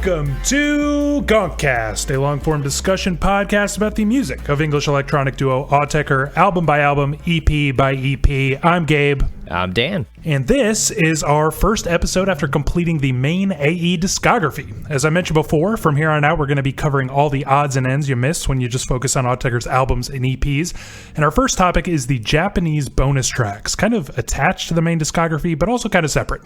Welcome to GONKCAST, a long-form discussion podcast about the music of English electronic duo Autechre, album by album, EP by EP. I'm Gabe. I'm Dan. And this is our first episode after completing the main AE discography. As I mentioned before, from here on out, we're going to be covering all the odds and ends you miss when you just focus on Autechre's albums and EPs. And our first topic is the Japanese bonus tracks, kind of attached to the main discography, but also kind of separate.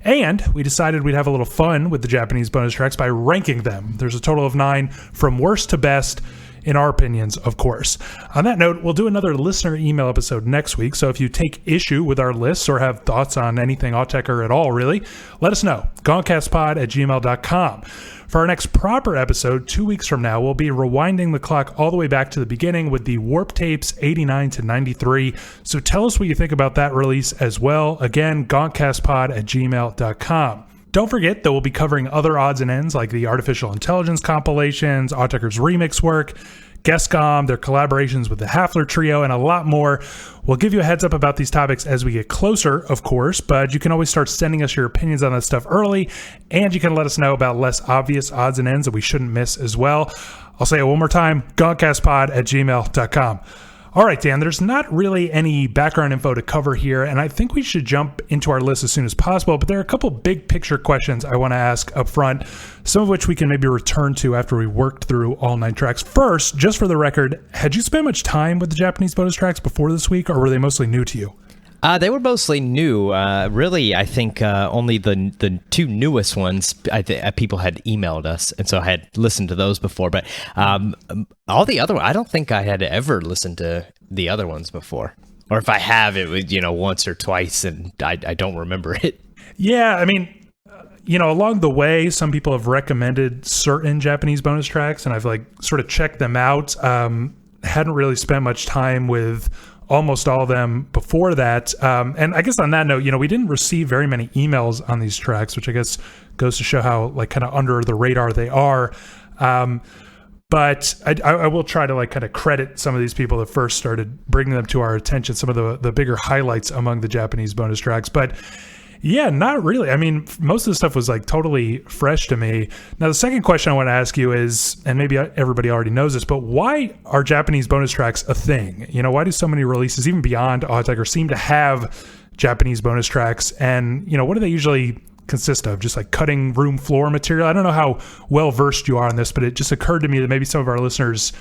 And we decided we'd have a little fun with the Japanese bonus tracks by ranking them. There's a total of 9 from worst to best, in our opinions, of course. On that note, we'll do another listener email episode next week, so if you take issue with our lists or have thoughts on anything Autechre at all, really, let us know. GONKCASTpod@gmail.com. For our next proper episode, 2 weeks from now, we'll be rewinding the clock all the way back to the beginning with the Warp Tapes 89 to 93. So tell us what you think about that release as well. Again, GONKCASTpod@gmail.com. Don't forget that we'll be covering other odds and ends like the Artificial Intelligence compilations, Autechre's remix work, Guestcom, their collaborations with the Hafler Trio, and a lot more. We'll give you a heads up about these topics as we get closer, of course, but you can always start sending us your opinions on that stuff early, and you can let us know about less obvious odds and ends that we shouldn't miss as well. I'll say it one more time, GONKCASTpod@gmail.com. All right, Dan, there's not really any background info to cover here, and I think we should jump into our list as soon as possible, but there are a couple big picture questions I want to ask up front, some of which we can maybe return to after we worked through all 9 tracks. First, just for the record, had you spent much time with the Japanese bonus tracks before this week, or were they mostly new to you? They were mostly new. Really, I think only the 2 newest ones people had emailed us, and so I had listened to those before. But all the other, I don't think I had ever listened to the other ones before, or if I have, it was once or twice, and I don't remember it. Yeah, I mean, along the way, some people have recommended certain Japanese bonus tracks, and I've sort of checked them out. Hadn't really spent much time with almost all of them before that. And I guess on that note, we didn't receive very many emails on these tracks, which I guess goes to show how kind of under the radar they are. But I will try to kind of credit some of these people that first started bringing them to our attention, some of the bigger highlights among the Japanese bonus tracks. But yeah, not really. I mean, most of the stuff was totally fresh to me. Now, the second question I want to ask you is, and maybe everybody already knows this, but why are Japanese bonus tracks a thing? Why do so many releases, even beyond Autechre, seem to have Japanese bonus tracks? And, what do they usually consist of? Just cutting room floor material? I don't know how well versed you are on this, but it just occurred to me that maybe some of our listeners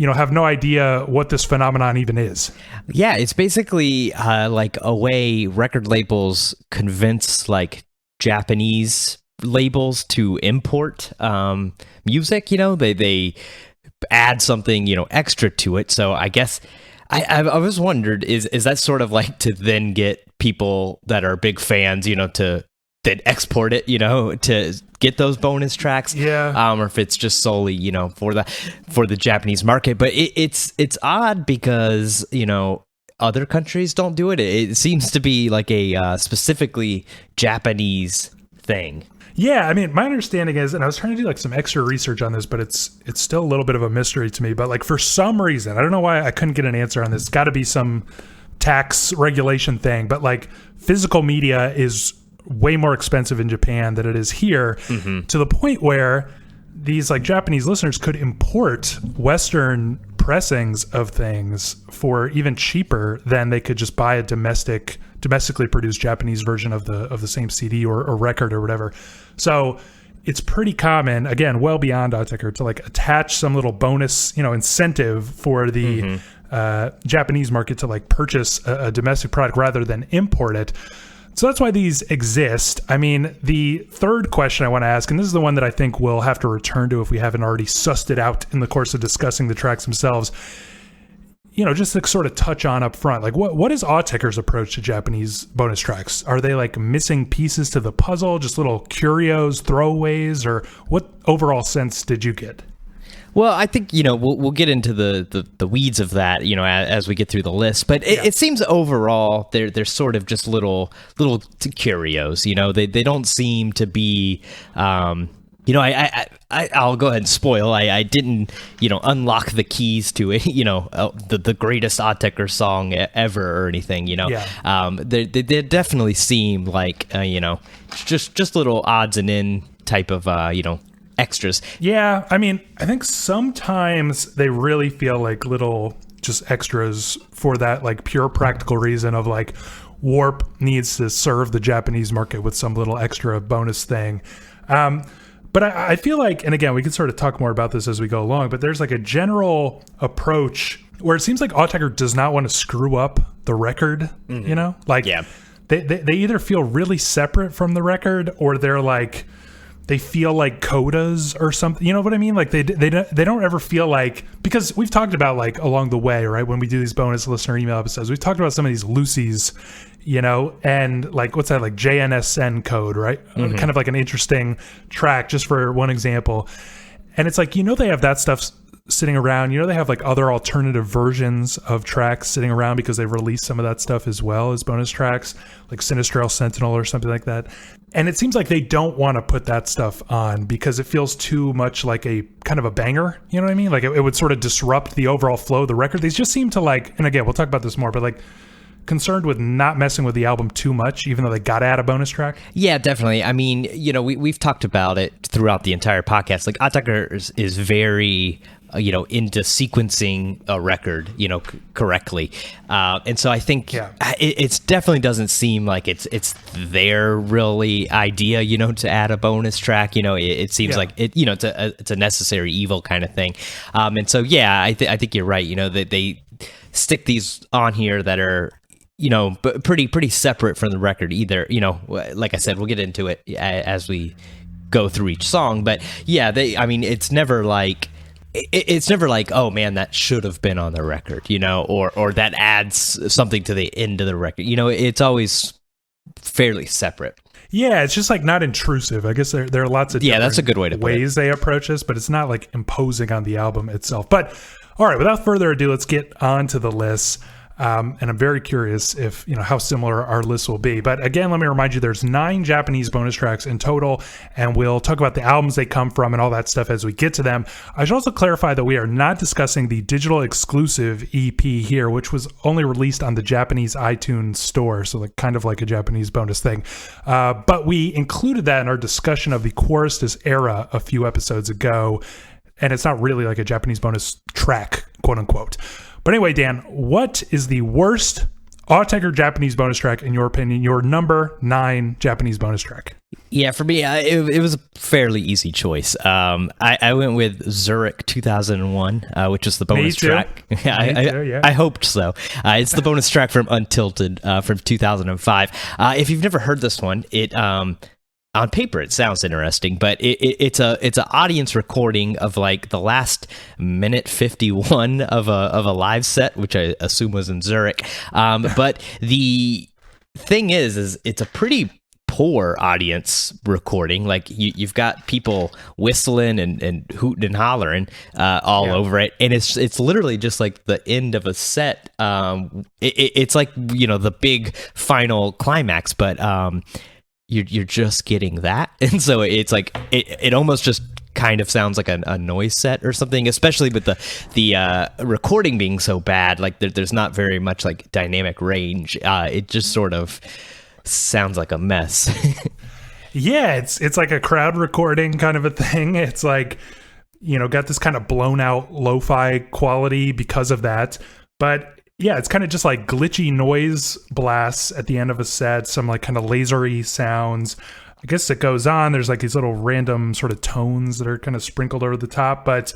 have no idea what this phenomenon even is. Yeah, it's basically a way record labels convince Japanese labels to import music. They add something extra to it. So I guess I was wondered, is that sort of to then get people that are big fans to then export it, to get those bonus tracks, or if it's just solely, for the Japanese market. But it's odd because other countries don't do it. It seems to be a specifically Japanese thing. Yeah, I mean, my understanding is, and I was trying to do some extra research on this, but it's still a little bit of a mystery to me. But for some reason, I don't know why I couldn't get an answer on this. It's got to be some tax regulation thing. But physical media is way more expensive in Japan than it is here, to the point where these Japanese listeners could import Western pressings of things for even cheaper than they could just buy a domestically produced Japanese version of the same CD or record or whatever. So it's pretty common, again, well beyond Autechre, to attach some little bonus, incentive for the Japanese market to purchase a domestic product rather than import it. So that's why these exist. I mean, the third question I want to ask, and this is the one that I think we'll have to return to if we haven't already sussed it out in the course of discussing the tracks themselves, just to sort of touch on up front, what is Autechre's approach to Japanese bonus tracks? Are they missing pieces to the puzzle, just little curios, throwaways, or what overall sense did you get? Well, I think, we'll get into the weeds of that, as we get through the list. But it seems overall they're sort of just little curios. They don't seem to be. I'll go ahead and spoil. I didn't unlock the keys to it. The greatest Autechre song ever or anything. They definitely seem like just little odds and end type of extras. Yeah, I mean, I think sometimes they really feel like little just extras for that like pure practical reason of like Warp needs to serve the Japanese market with some little extra bonus thing. But I feel like, and again, we can sort of talk more about this as we go along, but there's like a general approach where it seems like Autechre does not want to screw up the record, you know? Like, they either feel really separate from the record, or they're like, they feel like codas or something. You know what I mean? Like they don't ever feel like, because we've talked about like along the way, right? When we do these bonus listener email episodes, we've talked about some of these Lucy's, you know, and like, what's that, like JNSN code, right? Kind of like an interesting track, just for one example. And it's like, you know, they have that stuff sitting around. You know, they have like other alternative versions of tracks sitting around because they've released some of that stuff as well as bonus tracks, like Sinistral Sentinel or something like that. And it seems like they don't want to put that stuff on because it feels too much like a kind of a banger. You know what I mean? Like it would sort of disrupt the overall flow of the record. They just seem to like, and again, we'll talk about this more, but like concerned with not messing with the album too much, even though they got to add a bonus track. Yeah, definitely. I mean, you know, we've talked about it throughout the entire podcast. Like Autechre is very, you know, into sequencing a record, you know, correctly. And so I think it definitely doesn't seem like it's their really idea, you know, to add a bonus track. You know, it seems like it, you know, it's a necessary evil kind of thing. And so, yeah, I think you're right. You know, that they stick these on here that are, you know, pretty separate from the record either. You know, like I said, we'll get into it as we go through each song. But yeah, I mean, it's never like, oh man, that should have been on the record, you know, or that adds something to the end of the record. You know, it's always fairly separate. Yeah, it's just like not intrusive. I guess there are lots of that's a good way to put ways they approach this, but it's not like imposing on the album itself. But all right, without further ado, let's get on to the list. And I'm very curious if, you know, how similar our list will be. But again, let me remind you, there's 9 Japanese bonus tracks in total, and we'll talk about the albums they come from and all that stuff as we get to them. I should also clarify that we are not discussing the digital exclusive EP here, which was only released on the Japanese iTunes store, so like kind of like a Japanese bonus thing. But we included that in our discussion of the Choristers era a few episodes ago, and it's not really like a Japanese bonus track, quote unquote. But anyway, Dan, what is the worst Autechre Japanese bonus track, in your opinion? Your number 9 Japanese bonus track. Yeah, for me, it was a fairly easy choice. I went with Zurich 2001, which was the bonus track. I hoped so. It's the bonus track from Untilted from 2005. If you've never heard this one, it on paper it sounds interesting, but it's an audience recording of like the last minute 51 of a live set, which I assume was in Zurich. But the thing is it's a pretty poor audience recording. Like you've got people whistling and hooting and hollering all over it, and it's literally just like the end of a set. It's like, you know, the big final climax, but you're just getting that, and so it's like it almost just kind of sounds like a noise set or something, especially with the recording being so bad. Like there's not very much like dynamic range. It just sort of sounds like a mess. Yeah, it's like a crowd recording kind of a thing. It's like, you know, got this kind of blown out lo-fi quality because of that, but yeah, it's kind of just like glitchy noise blasts at the end of a set, some like kind of lasery sounds. I guess it goes on. There's like these little random sort of tones that are kind of sprinkled over the top, but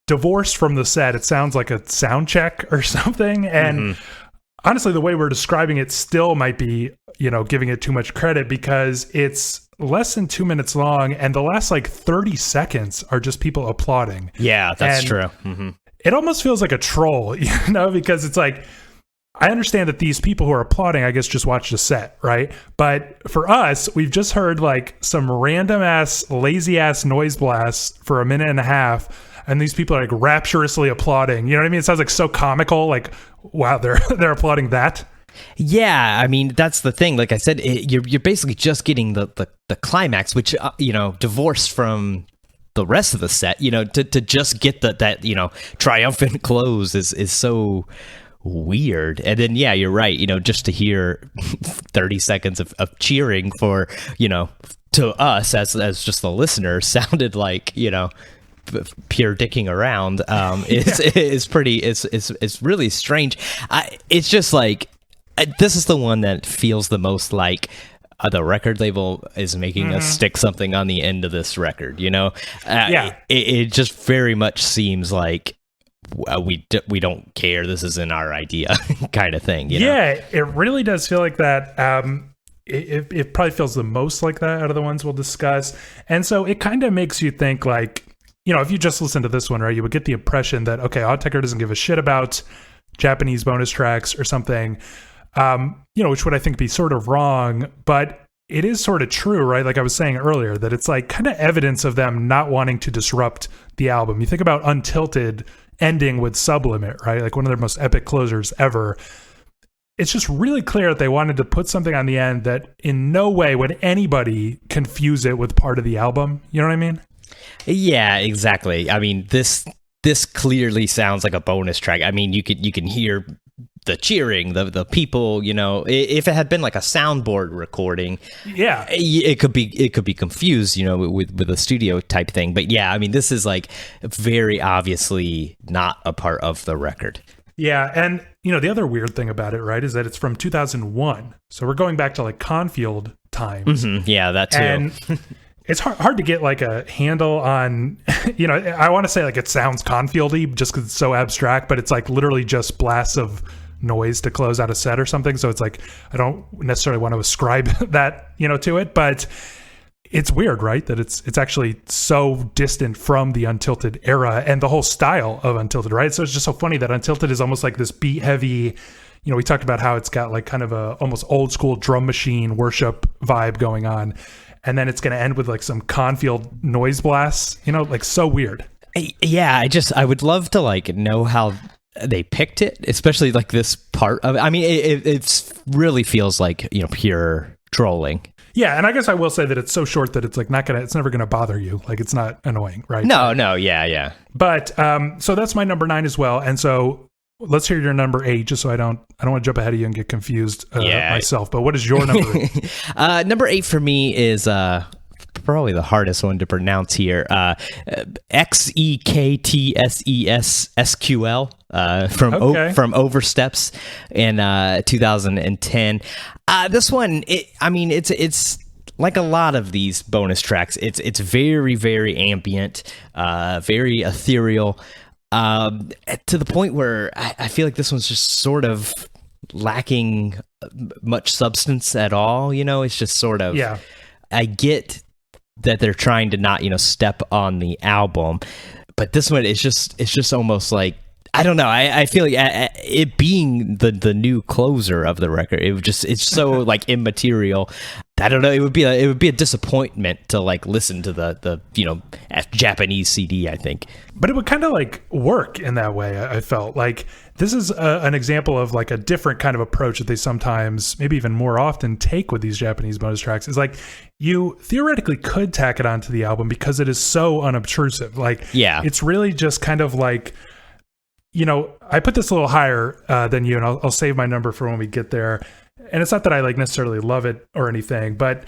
divorced from the set, it sounds like a sound check or something. And honestly, the way we're describing it still might be, you know, giving it too much credit, because it's less than 2 minutes long, and the last like 30 seconds are just people applauding. Yeah, that's true. It almost feels like a troll, you know, because it's like, I understand that these people who are applauding, I guess, just watched a set, right? But for us, we've just heard like some random ass, lazy ass noise blasts for a minute and a half, and these people are like rapturously applauding. You know what I mean? It sounds like so comical. Like, wow, they're applauding that. Yeah, I mean, that's the thing. Like I said, you're basically just getting the climax, which you know, divorced from the rest of the set, you know, to just get that, you know, triumphant close is so weird. And then, yeah, you're right, you know, just to hear 30 seconds of cheering for, you know, to us as just the listener sounded like, pure dicking around. Is pretty, it's really strange. It's just like, this is the one that feels the most like the record label is making us stick something on the end of this record, it just very much seems like we don't care, this isn't our idea kind of thing. It really does feel like that. It probably feels the most like that out of the ones we'll discuss. And so it kind of makes you think like, if you just listen to this one, right, you would get the impression that, okay, Autechre doesn't give a shit about Japanese bonus tracks or something, which would I think be sort of wrong, but it is sort of true, right? Like I was saying earlier, that it's like kind of evidence of them not wanting to disrupt the album. You think about Untilted ending with Sublimate, right? Like one of their most epic closers ever. It's just really clear that they wanted to put something on the end that in no way would anybody confuse it with part of the album. You know what I mean? Yeah, exactly. I mean, this clearly sounds like a bonus track. I mean, you can hear the cheering, the people, if it had been like a soundboard recording, it could be confused, with a studio type thing. But yeah, I mean, this is like very obviously not a part of the record. Yeah, and the other weird thing about it, right, is that it's from 2001, so we're going back to like Confield times. Mm-hmm. Yeah, that too. And it's hard to get like a handle on, I want to say like it sounds Confield-y just because it's so abstract, but it's like literally just blasts of noise to close out a set or something. So it's like, I don't necessarily want to ascribe that, to it, but it's weird, right? That it's actually so distant from the Untilted era and the whole style of Untilted, right? So it's just so funny that Untilted is almost like this beat heavy, we talked about how it's got like kind of a almost old school drum machine worship vibe going on. And then it's going to end with like some Confield noise blasts, like so weird. Yeah, I would love to like know how they picked it, especially like this part of it. I mean, it really feels like, pure trolling. Yeah, and I guess I will say that it's so short that it's like it's never gonna bother you. Like it's not annoying, right? No, yeah. But so that's my number 9 as well. And so let's hear your number 8, just so I don't want to jump ahead of you and get confused myself. But what is your number 8? Number 8 for me is probably the hardest one to pronounce here. XEKTSESSQL from Oversteps in 2010. This one, it's like a lot of these bonus tracks. It's very, very ambient, very ethereal, to the point where I feel like this one's just sort of lacking much substance at all. It's just sort of, I get that they're trying to not, step on the album, but this one it's just almost like, I don't know. I feel like it being the new closer of the record, it's so like immaterial. I don't know. It would be a disappointment to like listen to the Japanese CD, I think. But it would kind of like work in that way. I felt like this is an example of like a different kind of approach that they sometimes, maybe even more often, take with these Japanese bonus tracks. Is like you theoretically could tack it onto the album because it is so unobtrusive. Like, it's really just kind of like, I put this a little higher than you, and I'll save my number for when we get there. And it's not that I like necessarily love it or anything, but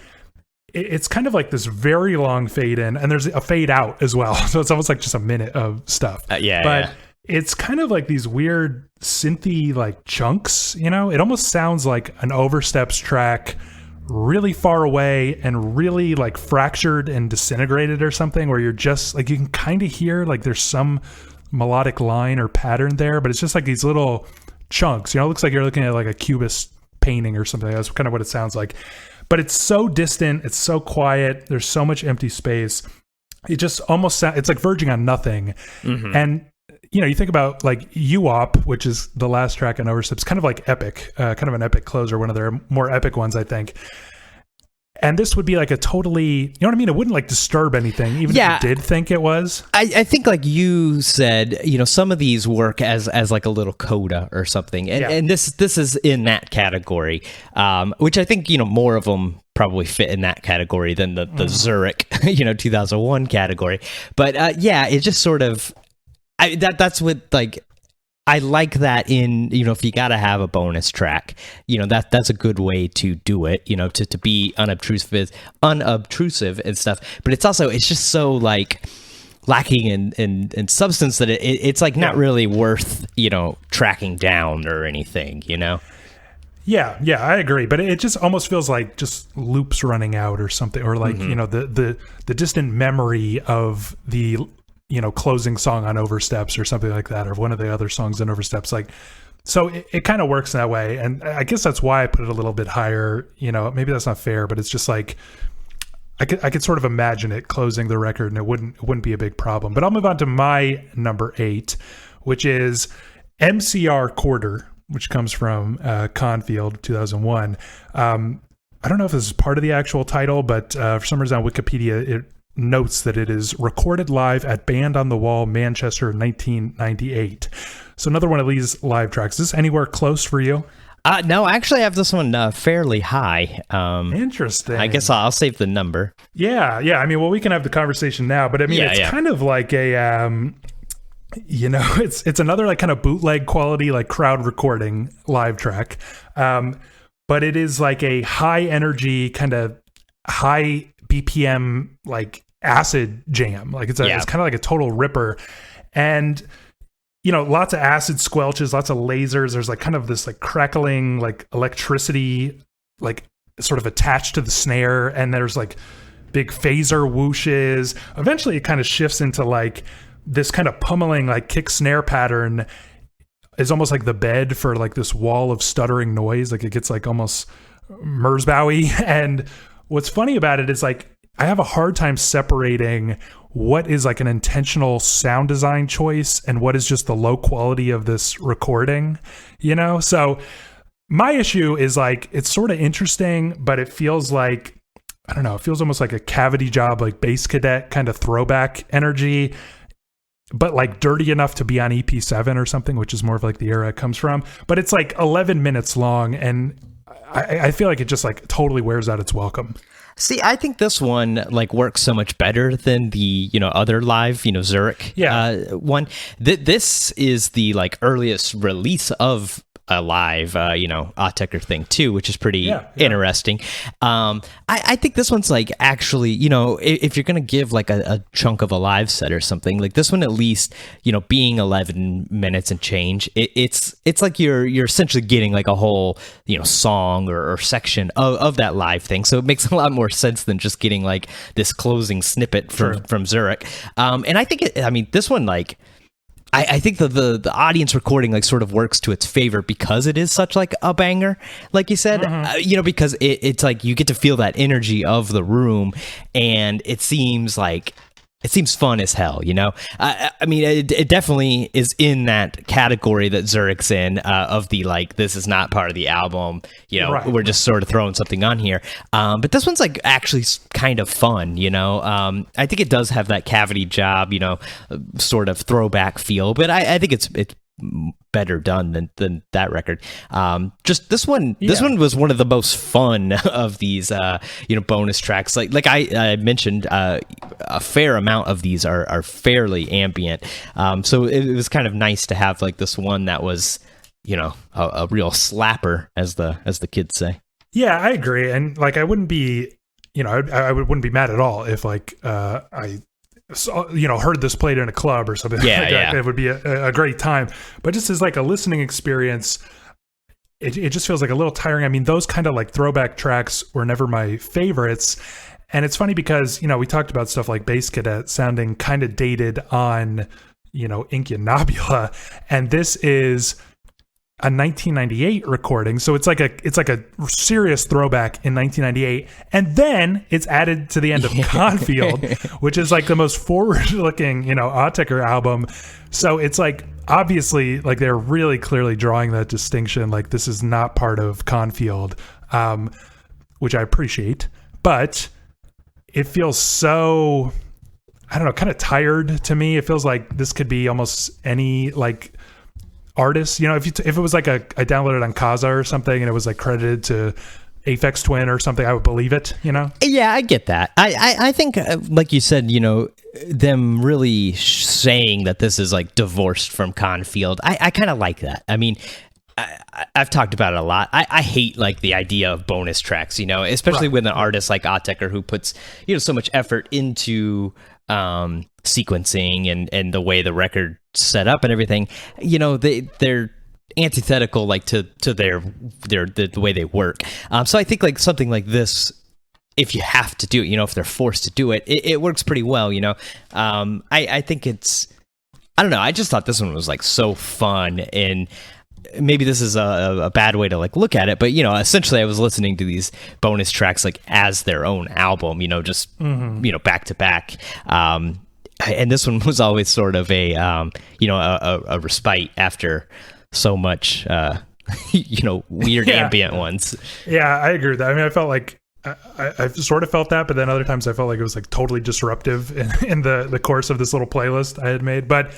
it's kind of like this very long fade in, and there's a fade out as well. So it's almost like just a minute of stuff. But it's kind of like these weird synthy like chunks, it almost sounds like an Oversteps track really far away and really like fractured and disintegrated or something, where you're just like, you can kind of hear like there's some melodic line or pattern there, but it's just like these little chunks. It looks like you're looking at like a cubist painting or something. That's kind of what it sounds like. But it's so distant, it's so quiet, there's so much empty space. It just almost sounds, it's like verging on nothing. Mm-hmm. And you think about like UOP, which is the last track on Oversteps, kind of like epic, kind of an epic closer, one of their more epic ones, I think. And this would be like a totally, you know what I mean? It wouldn't like disturb anything, even if you did think it was. I think like you said, some of these work as like a little coda or something. And this is in that category, which I think, more of them probably fit in that category than the Zurich, 2001 category. But it just sort of, that's what like, I like that in, if you got to have a bonus track, that's a good way to do it, to be unobtrusive and stuff. But it's just so like lacking in substance that it's like not really worth, tracking down or anything, Yeah, I agree. But it just almost feels like just loops running out or something, or like, the distant memory of the closing song on Oversteps or something like that, or one of the other songs on Oversteps. Like, so it kind of works that way. And I guess that's why I put it a little bit higher. Maybe that's not fair, but it's just like, I could sort of imagine it closing the record and it wouldn't be a big problem. But I'll move on to my number 8, which is MCR Quarter, which comes from Confield 2001. I don't know if this is part of the actual title, but for some reason on Wikipedia, it notes that it is recorded live at Band on the Wall, Manchester, 1998. So another one of these live tracks. Is this anywhere close for you? No, I actually have this one fairly high. Interesting. I guess I'll save the number. Yeah. I mean, well, we can have the conversation now, but I mean, it's kind of like a, it's another like kind of bootleg quality, like crowd recording live track. But it is like a high energy, kind of high BPM, like acid jam. Like it's kind of like a total ripper. And lots of acid squelches, lots of lasers. There's like kind of this like crackling, like electricity, like sort of attached to the snare. And there's like big phaser whooshes. Eventually it kind of shifts into like this kind of pummeling, like kick snare pattern is almost like the bed for like this wall of stuttering noise. Like it gets like almost Merzbow-y. And what's funny about it is like, I have a hard time separating what is like an intentional sound design choice and what is just the low quality of this recording, So my issue is like, it's sort of interesting, but it feels like, I don't know, it feels almost like a cavity job, like Bass Cadet kind of throwback energy, but like dirty enough to be on EP7 or something, which is more of like the era it comes from. But it's like 11 minutes long, and I feel like it just like totally wears out its welcome. See, I think this one like works so much better than the other live Zurich one. This is the like earliest release of a live Autechre thing too, which is pretty interesting. I think this one's like actually if you're gonna give like a chunk of a live set or something, like this one at least being 11 minutes and change, it's like you're essentially getting like a whole song or section of that live thing, so it makes a lot more sense than just getting like this closing snippet from Zurich. And I think this one like I think the audience recording like sort of works to its favor because it is such like a banger, like you said, because it's like you get to feel that energy of the room, and it seems fun as hell, I mean, it definitely is in that category that Zurich's in, of the like, this is not part of the album, we're just sort of throwing something on here. But this one's like actually kind of fun, I think it does have that cavity job, sort of throwback feel, but I think it's better done than that record. Just this one was one of the most fun of these bonus tracks. Like I mentioned, a fair amount of these are fairly ambient, so it was kind of nice to have like this one that was a real slapper, as the kids say. Yeah, I agree. And like I wouldn't be I wouldn't be mad at all if like I heard this played in a club or something. It would be a great time. But just as like a listening experience, it just feels like a little tiring. I mean, those kind of like throwback tracks were never my favorites. And it's funny because, we talked about stuff like Bass Cadet sounding kind of dated on, Incunabula. And this is a 1998 recording, so it's like a serious throwback in 1998, and then it's added to the end of Confield, which is like the most forward-looking Autechre album. So it's like obviously like they're really clearly drawing that distinction. Like this is not part of Confield, which I appreciate, but it feels so, I don't know, kind of tired to me. It feels like this could be almost any like artist, if it was like I downloaded on Kazaa or something and it was like credited to Aphex Twin or something, I would believe it, you know? Yeah, I get that. I think, like you said, you know, them really saying that this is like divorced from Confield, I kind of like that. I mean, I've talked about it a lot. I hate like the idea of bonus tracks, you know, especially with an artist like Autechre who puts, you know, so much effort into sequencing and the way the record set up and everything. You know, they're antithetical like to the way they work. So I think like something like this, if you have to do it, you know, if they're forced to do it, it works pretty well, you know. I think it's, I don't know, I just thought this one was like so fun, and maybe this is a bad way to like look at it, but you know, essentially I was listening to these bonus tracks like as their own album, you know, just you know, back to back. And this one was always sort of a you know, a respite after so much you know, weird ambient ones. Yeah, I agree with that. I mean, I felt like I sort of felt that, but then other times I felt like it was like totally disruptive in the course of this little playlist I had made. But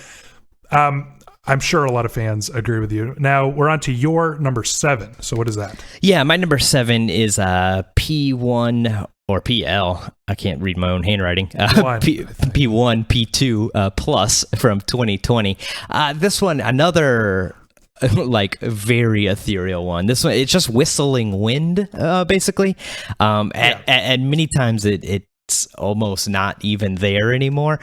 I'm sure a lot of fans agree with you. Now we're on to your number 7. So what is that? Yeah, my number 7 is P1 or PL. I can't read my own handwriting. P1, P2 plus from 2020. This one, another like very ethereal one. This one, it's just whistling wind, basically. And many times it's almost not even there anymore.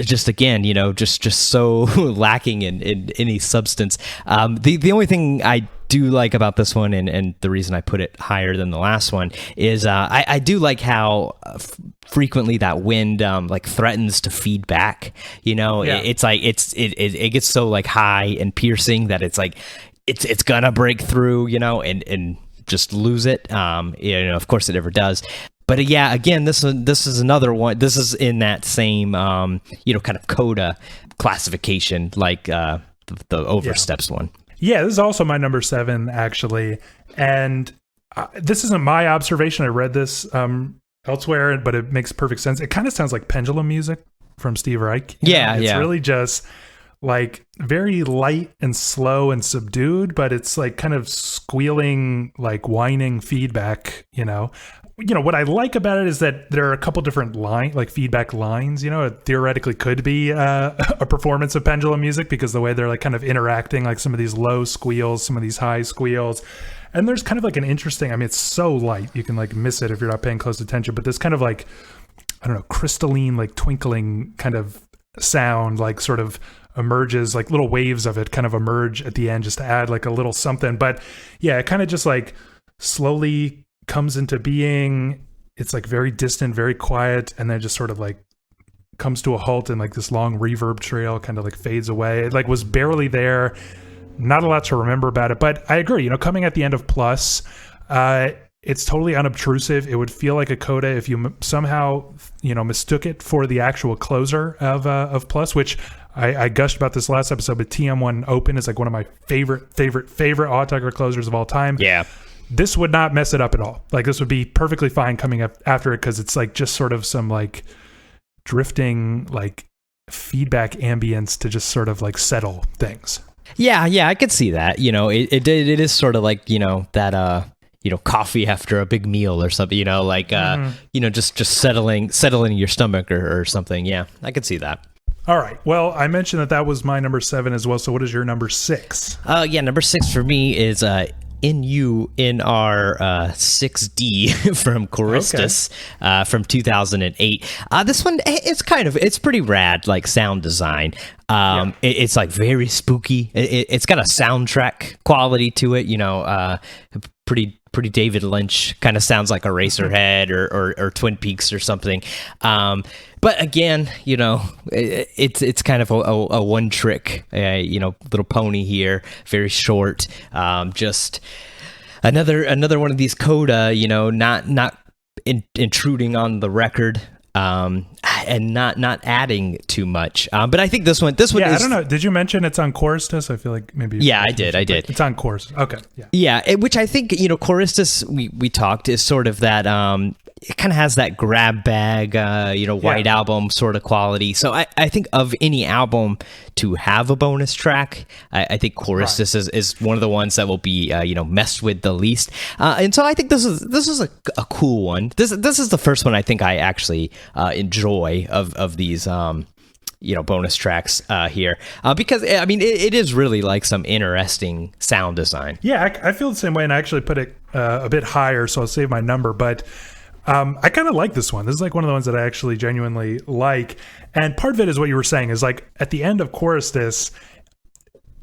Just again, you know, just so lacking in any substance. The only thing I do like about this one, and the reason I put it higher than the last one, is I do like how frequently that wind like threatens to feed back. You know, it's like it gets so like high and piercing that it's like it's gonna break through. You know, and just lose it. You know, of course it never does. But yeah, again, this is another one. This is in that same you know, kind of coda classification, like the oversteps one. Yeah, this is also my number 7, actually. And this isn't my observation. I read this elsewhere, but it makes perfect sense. It kind of sounds like pendulum music from Steve Reich. It's really just like very light and slow and subdued, but it's like kind of squealing, like whining feedback, you know. You know, what I like about it is that there are a couple different feedback lines. You know, it theoretically could be a performance of pendulum music because the way they're like kind of interacting, like some of these low squeals, some of these high squeals. And there's kind of like an interesting, I mean, it's so light, you can like miss it if you're not paying close attention, but this kind of like, I don't know, crystalline, like twinkling kind of sound, like sort of emerges, like little waves of it kind of emerge at the end just to add like a little something. But yeah, it kind of just like slowly comes into being. It's like very distant, very quiet, and then just sort of like comes to a halt, and like this long reverb trail kind of like fades away. It like was barely there, not a lot to remember about it, but I agree, you know, coming at the end of Plus, it's totally unobtrusive. It would feel like a coda if you somehow, you know, mistook it for the actual closer of Plus, which I gushed about this last episode, but TM1 Open is like one of my favorite Autechre closers of all time. Yeah. This would not mess it up at all. Like this would be perfectly fine coming up after it, because it's like just sort of some like drifting like feedback ambience to just sort of like settle things. Yeah, I could see that. You know, it is sort of like, you know, that you know, coffee after a big meal or something, you know, like you know, just settling your stomach or something. Yeah, I could see that. All right. Well, I mentioned that was my number 7 as well. So what is your number 6? Yeah, number 6 for me is in our 6D from Choristus from 2008. This one, it's pretty rad, like sound design. It's like very spooky. It's got a soundtrack quality to it, you know, pretty David Lynch, kind of sounds like Eraserhead or Twin Peaks or something. But again, you know, it's kind of a one trick, you know, little pony here, very short. Just another one of these coda, you know, not intruding on the record. And not adding too much. But I think this one is... I don't know. Did you mention it's on Choristus? I feel like maybe... Yeah, I did. It's on Choristus. Okay. Yeah, which I think, you know, Choristus, we talked, is sort of that... it kind of has that grab bag, white album sort of quality. So I think of any album to have a bonus track, I think Chorus is one of the ones that will be messed with the least. And so I think this is a cool one. This is the first one I think I actually enjoy of these bonus tracks here, because I mean it is really like some interesting sound design. Yeah, I feel the same way, and I actually put it a bit higher, so I'll save my number. But I kind of like this one. This is like one of the ones that I actually genuinely like, and part of it is what you were saying is like at the end of Chorus this,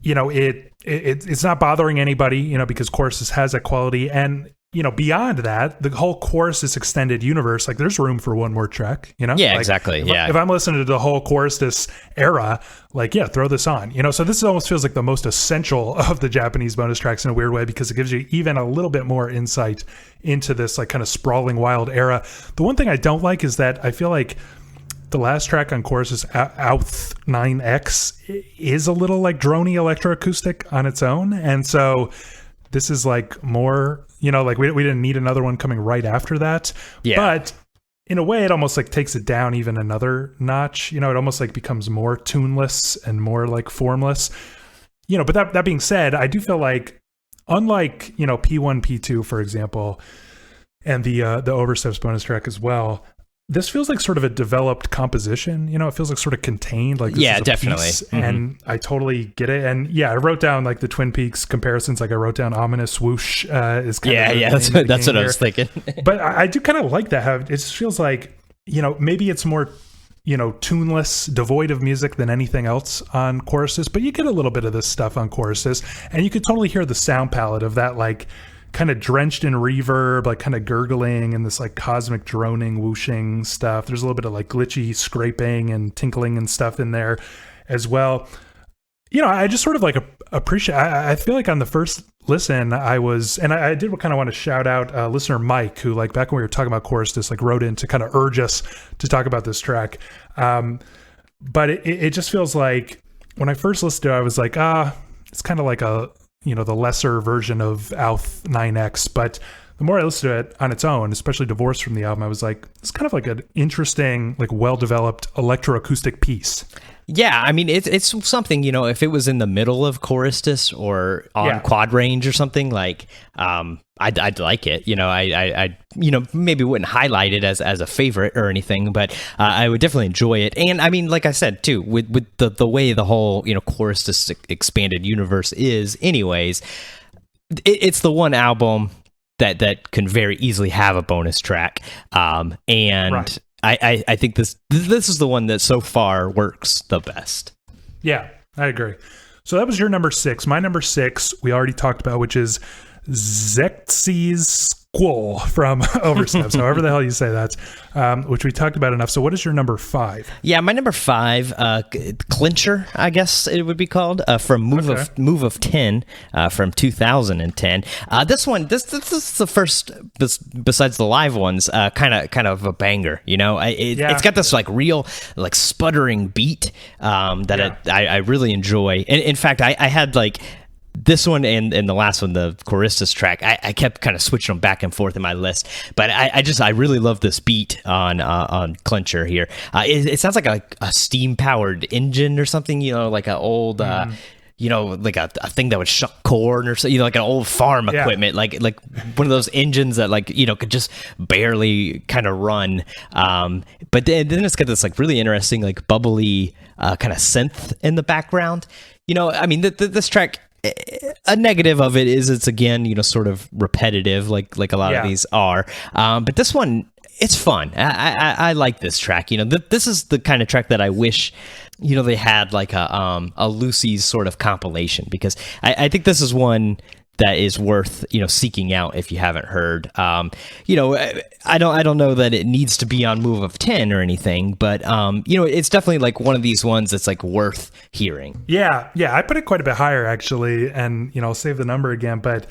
it's not bothering anybody, because Chorus has that quality, and beyond that, the whole Chorus extended universe, like there's room for one more track, Yeah, like, exactly. If I'm listening to the whole Chorus era, like, yeah, throw this on, so this almost feels like the most essential of the Japanese bonus tracks in a weird way, because it gives you even a little bit more insight into this like kind of sprawling wild era. The one thing I don't like is that I feel like the last track on Chorus, Auth 9X, is a little like drony electroacoustic on its own, and so this is like more, like we didn't need another one coming right after that. Yeah. But in a way, it almost like takes it down even another notch. It almost like becomes more tuneless and more like formless. But that being said, I do feel like, unlike P1, P2, for example, and the Oversteps bonus track as well, this feels like sort of a developed composition. It feels like sort of contained. Like, this is a definitely. Piece, and I totally get it. And yeah, I wrote down like the Twin Peaks comparisons. Like I wrote down Ominous Whoosh is kind of that's what I was thinking. But I do kind of like that. How it just feels like maybe it's more tuneless, devoid of music than anything else on Choruses. But you get a little bit of this stuff on Choruses, and you could totally hear the sound palette of that like kind of drenched in reverb, like kind of gurgling and this like cosmic droning, whooshing stuff. There's a little bit of like glitchy scraping and tinkling and stuff in there as well. I just sort of like appreciate, I feel like on the first listen I did kind of want to shout out listener Mike, who like back when we were talking about Chorus, just like wrote in to kind of urge us to talk about this track. But it just feels like when I first listened to it, I was like, it's kind of like a, the lesser version of Auth 9X. But the more I listened to it on its own, especially divorced from the album, I was like, it's kind of like an interesting, like well-developed electroacoustic piece. Yeah, I mean, it's something, if it was in the middle of Chorustis or on Quad Range or something, like, I'd like it. I maybe wouldn't highlight it as a favorite or anything, but I would definitely enjoy it. And I mean, like I said too, with the way the whole Chorustis expanded universe is, anyways, it's the one album that can very easily have a bonus track, and right. I think this is the one that so far works the best. Yeah, I agree. So that was your number 6. My number 6 we already talked about, which is Zexy's Squall from Oversteps, however the hell you say that, which we talked about enough. So what is your number 5? Yeah, my number 5, Clincher, I guess it would be called, from Move of 10 from 2010. This is the first, besides the live ones, kind of a banger. It's got this like real like sputtering beat that I really enjoy. And in fact, I had like this one and the last one, the Choristus track, I kept kind of switching them back and forth in my list, but I really love this beat on Clincher here. It sounds like a steam powered engine or something, like an old like a thing that would shuck corn or something, like an old farm equipment, like one of those engines that could just barely kind of run. But then it's got this like really interesting like bubbly kind of synth in the background. I mean this track, a negative of it is it's again sort of repetitive like a lot of these are, but this one, it's fun. I like this track. This is the kind of track that I wish they had like a Lucy's sort of compilation, because I think this is one that is worth seeking out if you haven't heard. I don't know that it needs to be on Move of 10 or anything, but it's definitely like one of these ones that's like worth hearing. Yeah, I put it quite a bit higher actually, and I'll save the number again, but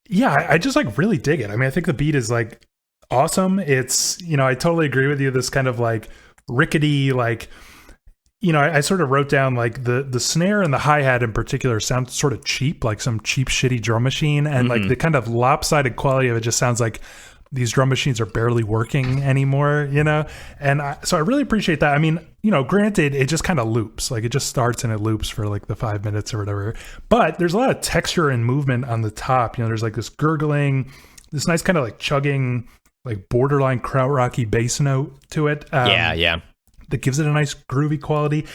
yeah, I just like really dig it. I mean, I think the beat is like awesome. It's I totally agree with you. This kind of like rickety, like I sort of wrote down like the snare and the hi-hat in particular sound sort of cheap, like some cheap, shitty drum machine. And like the kind of lopsided quality of it just sounds like these drum machines are barely working anymore, And so I really appreciate that. I mean, granted, it just kind of loops. Like, it just starts and it loops for like the 5 minutes or whatever. But there's a lot of texture and movement on the top. There's like this gurgling, this nice kind of like chugging, like borderline krautrocky bass note to it. Yeah. That gives it a nice groovy quality.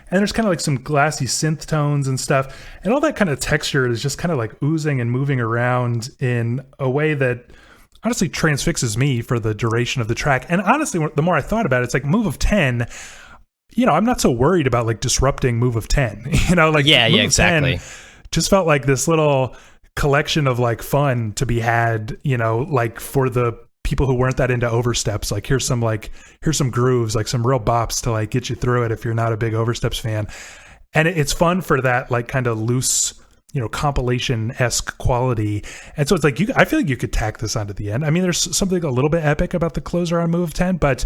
And there's kind of like some glassy synth tones and stuff. And all that kind of texture is just kind of like oozing and moving around in a way that honestly transfixes me for the duration of the track. And honestly, the more I thought about it, it's like Move of 10, I'm not so worried about like disrupting Move of 10. Like yeah, Move of exactly. 10 just felt like this little collection of like fun to be had, like for the people who weren't that into oversteps. Like here's some grooves, like some real bops to like get you through it if you're not a big oversteps fan. And it's fun for that like kind of loose, compilation-esque quality. And so it's like, I feel like you could tack this onto the end. I mean, there's something a little bit epic about the closer on Move of 10, but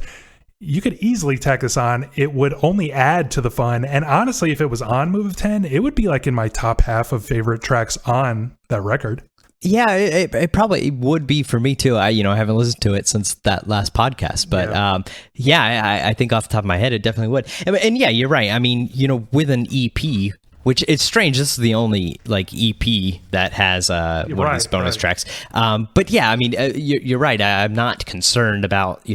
you could easily tack this on. It would only add to the fun. And honestly, if it was on Move of 10, it would be like in my top half of favorite tracks on that record. Yeah, it probably would be for me too. I haven't listened to it since that last podcast, but I think off the top of my head, it definitely would. And yeah, you're right. I mean, with an EP, which it's strange. This is the only like EP that has one of these bonus tracks. But yeah, I mean, you're right. I'm not concerned about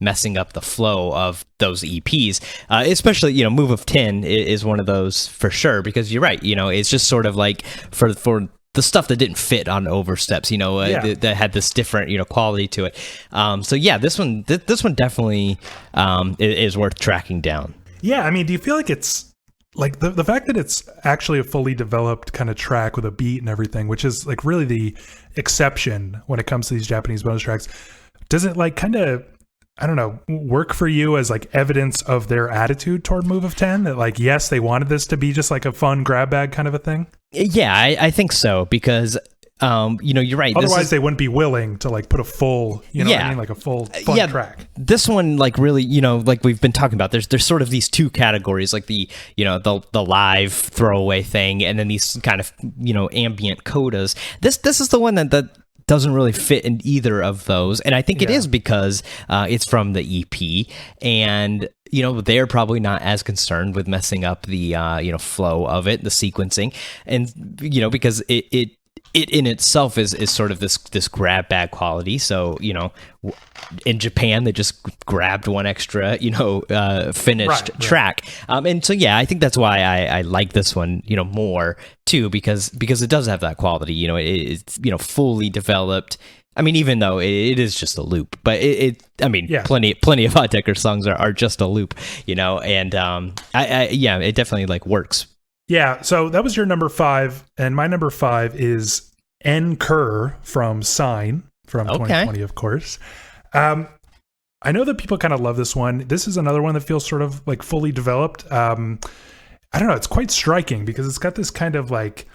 messing up the flow of those EPs, especially Move of 10 is one of those for sure, because you're right. It's just sort of like for the stuff that didn't fit on oversteps, that had this different quality to it. So yeah, this one definitely is worth tracking down. Yeah, I mean, do you feel like it's like the fact that it's actually a fully developed kind of track with a beat and everything, which is like really the exception when it comes to these Japanese bonus tracks, does it like kind of, I don't know, work for you as like evidence of their attitude toward Move of 10? That like, yes, they wanted this to be just like a fun grab bag kind of a thing? Yeah, I think so, because you're right. Otherwise, they wouldn't be willing to like put a full, what I mean, like a full fun track. This one, like really, like we've been talking about, there's sort of these two categories, like the live throwaway thing, and then these kind of ambient codas. This is the one that doesn't really fit in either of those, and I think it is because it's from the EP, and they're probably not as concerned with messing up the flow of it, the sequencing, and because it in itself is sort of this grab bag quality. So in Japan they just grabbed one extra finished track, and so yeah, I think that's why I like this one more too, because it does have that quality. It's fully developed. I mean, even though it is just a loop, but plenty of Autechre songs are just a loop, and it definitely like works. Yeah, so that was your number 5, and my number 5 is GONKCAST from Sign from 2020, of course. I know that people kind of love this one. This is another one that feels sort of like fully developed. I don't know, it's quite striking because it's got this kind of like,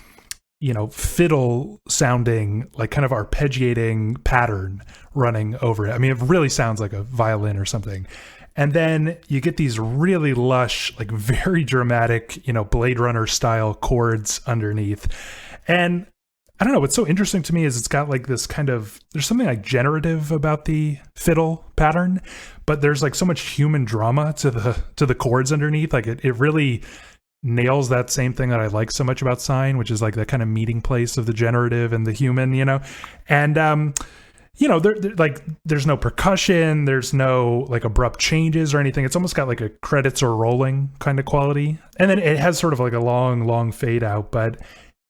fiddle sounding, like kind of arpeggiating pattern running over it. I mean, it really sounds like a violin or something. And then you get these really lush, like very dramatic, Blade Runner style chords underneath. And I don't know, what's so interesting to me is it's got like this kind of, there's something like generative about the fiddle pattern, but there's like so much human drama to the chords underneath. Like it really nails that same thing that I like so much about Sign, which is like that kind of meeting place of the generative and the human, and there's no percussion, there's no like abrupt changes or anything. It's almost got like a credits are rolling kind of quality. And then it has sort of like a long fade out, but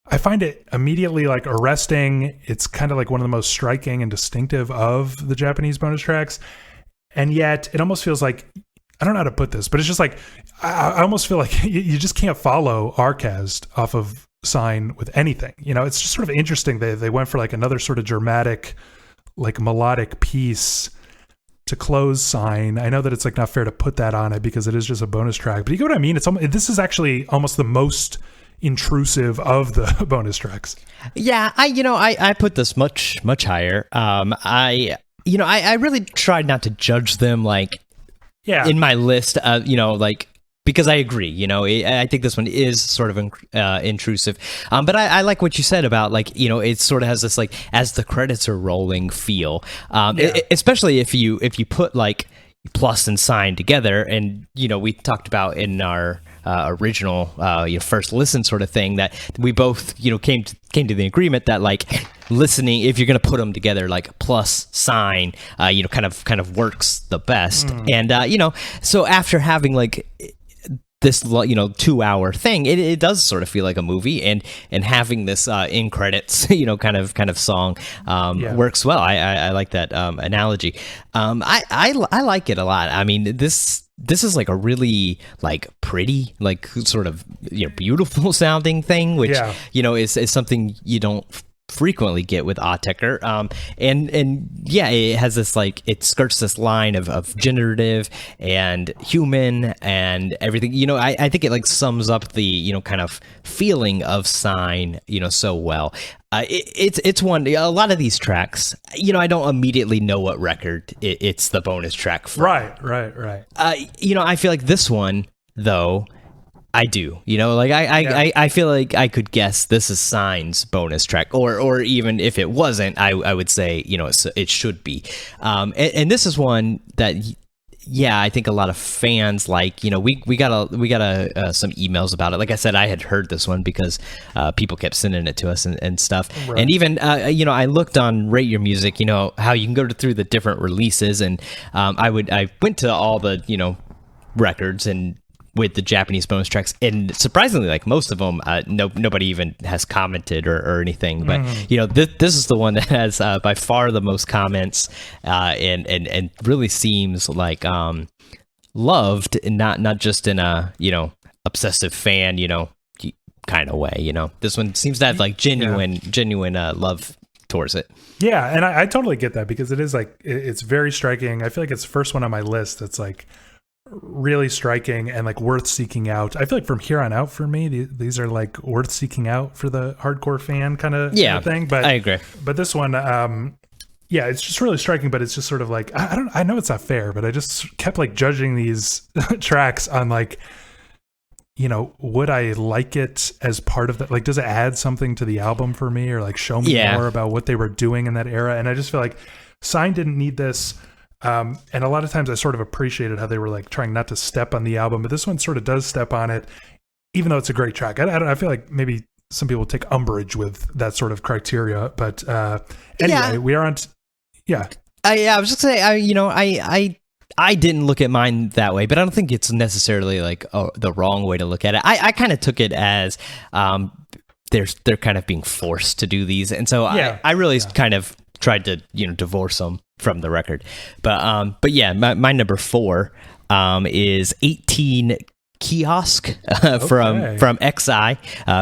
I find it immediately like arresting. It's kind of like one of the most striking and distinctive of the Japanese bonus tracks. And yet it almost feels like, I don't know how to put this, but it's just like, I almost feel like you just can't follow GONKCAST off of Sign with anything. It's just sort of interesting. They went for like another sort of dramatic, like melodic piece to close Sign. I know that it's like not fair to put that on it because it is just a bonus track, but you get what I mean? This is actually almost the most intrusive of the bonus tracks. Yeah, I put this much higher. I really tried not to judge them like in my list of like because I agree, I think this one is sort of intrusive. But I like what you said about like, it sort of has this like as the credits are rolling feel, especially if you put like plus and sign together, and we talked about in our original first listen sort of thing that we both came to the agreement that like listening, if you're going to put them together, like plus sign kind of works the best. And so after having like this 2-hour thing, it does sort of feel like a movie, and having this in credits kind of song works well. I like that analogy. I like it a lot. I mean, this is like a really like pretty, like sort of beautiful sounding thing, which is something you don't frequently get with Autechre. And it has this like, it skirts this line of generative and human and everything. I think it like sums up the kind of feeling of Sign so well. It's one, a lot of these tracks, I don't immediately know what record it's the bonus track from. Right. I feel like this one though, I do, like I feel like I could guess this is Sign's bonus track, or even if it wasn't, I would say, it should be. And this is one that, I think a lot of fans like, we got some emails about it. Like I said, I had heard this one because people kept sending it to us and stuff. Right. And even, I looked on Rate Your Music, how you can go through the different releases. And I went to all the, records and with the Japanese bonus tracks, and surprisingly, like most of them, nobody even has commented or anything. But this is the one that has by far the most comments, and really seems like loved, and not just in a obsessive fan kind of way. This one seems to have like genuine love towards it. Yeah, and I totally get that, because it is like it's very striking. I feel like it's the first one on my list that's like really striking and like worth seeking out. I feel like from here on out, for me, these are like worth seeking out for the hardcore fan kind of thing. But I agree. But this one, it's just really striking. But it's just sort of like I know it's not fair, but I just kept like judging these tracks on like, would I like it as part of that? Like, does it add something to the album for me, or like show me more about what they were doing in that era? And I just feel like Sign didn't need this. And a lot of times I sort of appreciated how they were like trying not to step on the album, but this one sort of does step on it, even though it's a great track. I feel like maybe some people take umbrage with that sort of criteria, but anyway, we are on. I was just saying, I didn't look at mine that way, but I don't think it's necessarily like the wrong way to look at it. I kind of took it as they're kind of being forced to do these, and so I really kind of tried to divorce them from the record. But my number 4 is 18 Kiosk from XI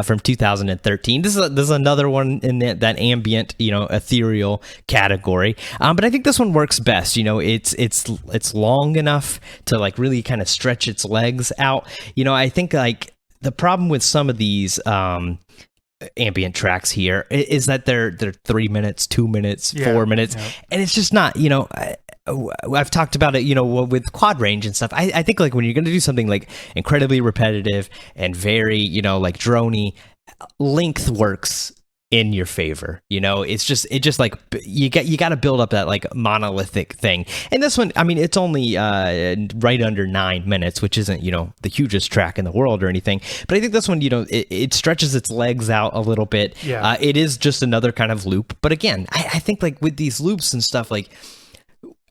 from 2013. This is another one in that ambient ethereal category. But I think this one works best. It's long enough to like really kind of stretch its legs out. I think like the problem with some of these ambient tracks here is that they're 3 minutes, 2 minutes, 4 minutes, and it's just not, I've talked about it, with quad range and stuff. I think like when you're going to do something like incredibly repetitive and very, like drony, length works in your favor. It just like you got to build up that like monolithic thing. And this one, I mean, it's only right under 9 minutes, which isn't the hugest track in the world or anything, but I think this one it stretches its legs out a little bit. It is just another kind of loop, but again, I think like with these loops and stuff, like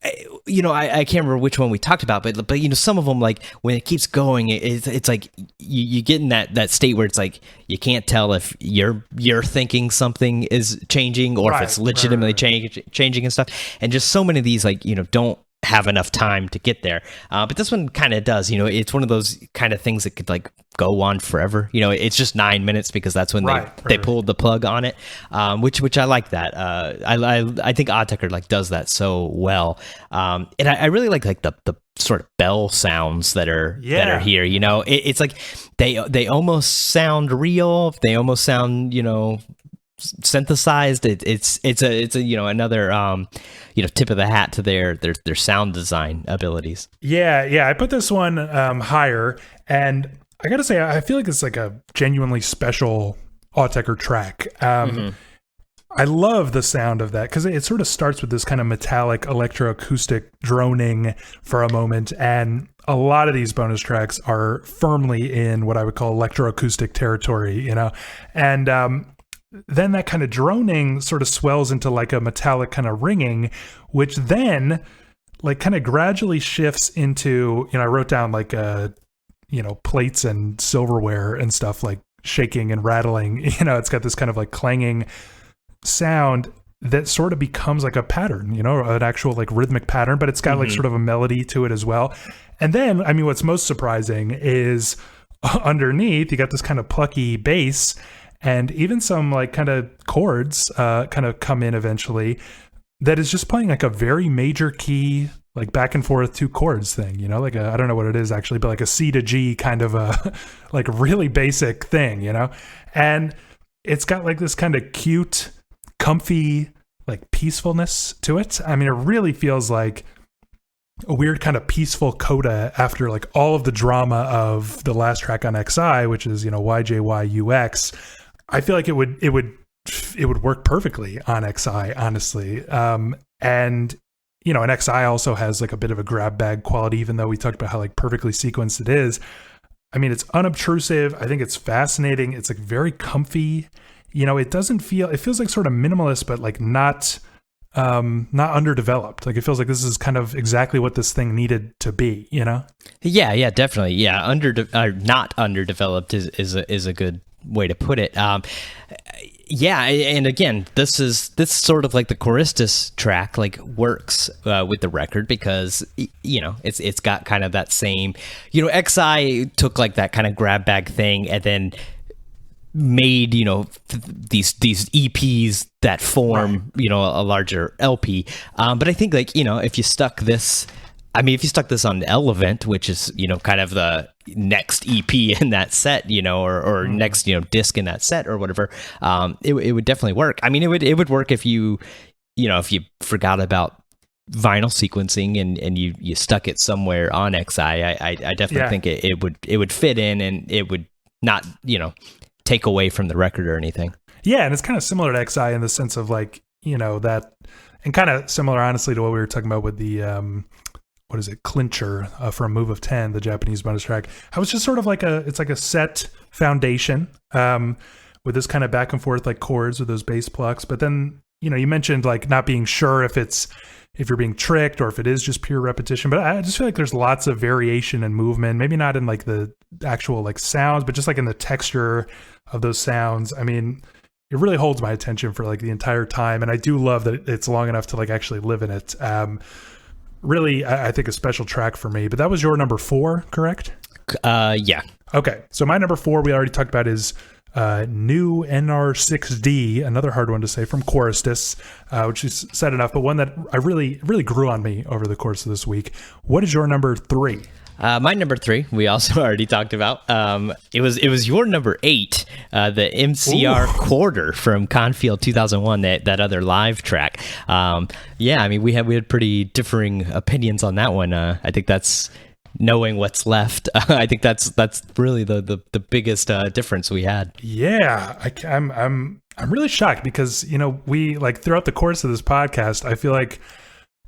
I can't remember which one we talked about, but some of them, like when it keeps going, it's like you get in that state where it's like you can't tell if you're thinking something is changing or if it's legitimately changing and stuff. And just so many of these, like don't have enough time to get there. But this one kind of does. It's one of those kind of things that could like go on forever. It's just 9 minutes because that's when they pulled the plug on it. Which I like that. I think Autechre like does that so well. And I really like the sort of bell sounds that are here. It's like they almost sound real. They almost sound synthesized. It's a another tip of the hat to their sound design abilities. Yeah. I put this one higher, and I gotta say, I feel like it's like a genuinely special Autechre track. I love the sound of that because it sort of starts with this kind of metallic electroacoustic droning for a moment, and a lot of these bonus tracks are firmly in what I would call electroacoustic territory, and then that kind of droning sort of swells into like a metallic kind of ringing, which then like kind of gradually shifts into, I wrote down like plates and silverware and stuff like shaking and rattling. It's got this kind of like clanging sound that sort of becomes like a pattern, an actual like rhythmic pattern, but it's got like sort of a melody to it as well. And then, I mean, what's most surprising is underneath you got this kind of plucky bass, and even some like kind of chords kind of come in eventually that is just playing like a very major key, like back and forth two chords thing, like I don't know what it is actually, but like a C to G kind of a like really basic thing, and it's got like this kind of cute, comfy, like peacefulness to it. I mean, it really feels like a weird kind of peaceful coda after like all of the drama of the last track on XI, which is, YJYUX. I feel like it would work perfectly on XI, honestly. And, and XI also has like a bit of a grab bag quality, even though we talked about how like perfectly sequenced it is. I mean, it's unobtrusive. I think it's fascinating. It's like very comfy. It feels like sort of minimalist, but like not underdeveloped. Like it feels like this is kind of exactly what this thing needed to be, Yeah, definitely. Yeah. Not underdeveloped is a good way to put it. Yeah, and again, this sort of like the Choristus track like works with the record because it's got kind of that same, XI took like that kind of grab bag thing and then made these EPs that form a larger LP. But I think like if you stuck this on Elevant, which is kind of the next EP in that set, or next disc in that set or whatever, it would definitely work. I mean, it would work if you forgot about vinyl sequencing and you stuck it somewhere on XI. I definitely think it would fit in, and it would not take away from the record or anything. Yeah, and it's kind of similar to XI in the sense of like that, and kind of similar honestly to what we were talking about with the what is it, Clincher from Move of 10, the Japanese bonus track. How it's just sort of like it's like a set foundation with this kind of back and forth like chords with those bass plucks. But then you mentioned like not being sure if you're being tricked or if it is just pure repetition. But I just feel like there's lots of variation and movement. Maybe not in like the actual like sounds, but just like in the texture of those sounds. I mean, it really holds my attention for like the entire time, and I do love that it's long enough to like actually live in it. Really, I think a special track for me. But that was your number 4, correct? Yeah. Okay, so my number 4 we already talked about is New NR6D, another hard one to say, from Choristus, which is said enough, but one that I really grew on me over the course of this week. What is your number 3? My number 3, we also already talked about. It was your number 8, the MCR Quarter from Confield 2001, that other live track. Yeah, I mean we had pretty differing opinions on that one. I think that's knowing what's left. I think that's really the biggest difference we had. Yeah, I'm really shocked because we like throughout the course of this podcast, I feel like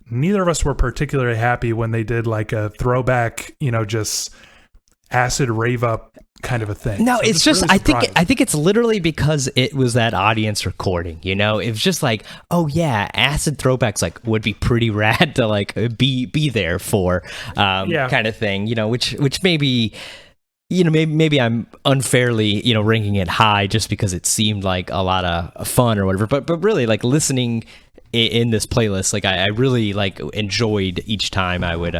neither of us were particularly happy when they did like a throwback, just acid rave up kind of a thing. No, so it's just really I think it's literally because it was that audience recording. It was just like, oh yeah, acid throwbacks like would be pretty rad to like be there for kind of thing. Which maybe. Maybe I'm unfairly, ranking it high just because it seemed like a lot of fun or whatever. But really, like listening in this playlist, like I really like enjoyed each time I would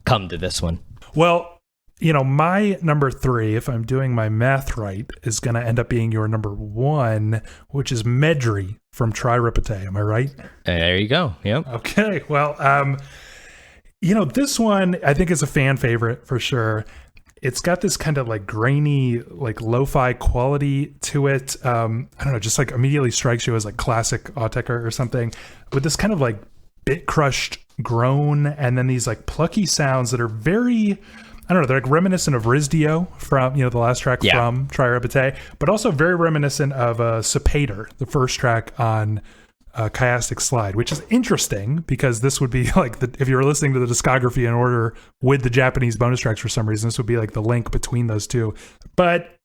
come to this one. Well, my number 3, if I'm doing my math right, is going to end up being your number 1, which is Medri from Tri Ripete. Am I right? There you go. Yep. Okay. Well, this one I think is a fan favorite for sure. it's got this kind of like grainy, like lo-fi quality to it. I don't know, just like immediately strikes you as like classic Autechre or something, with this kind of like bit crushed groan, and then these like plucky sounds that are very, I don't know, they're like reminiscent of Rizdio from, the last track from Tri Repete, but also very reminiscent of Sepater, the first track on Chiastic Slide, which is interesting because this would be like if you were listening to the discography in order with the Japanese bonus tracks for some reason, this would be like the link between those two. But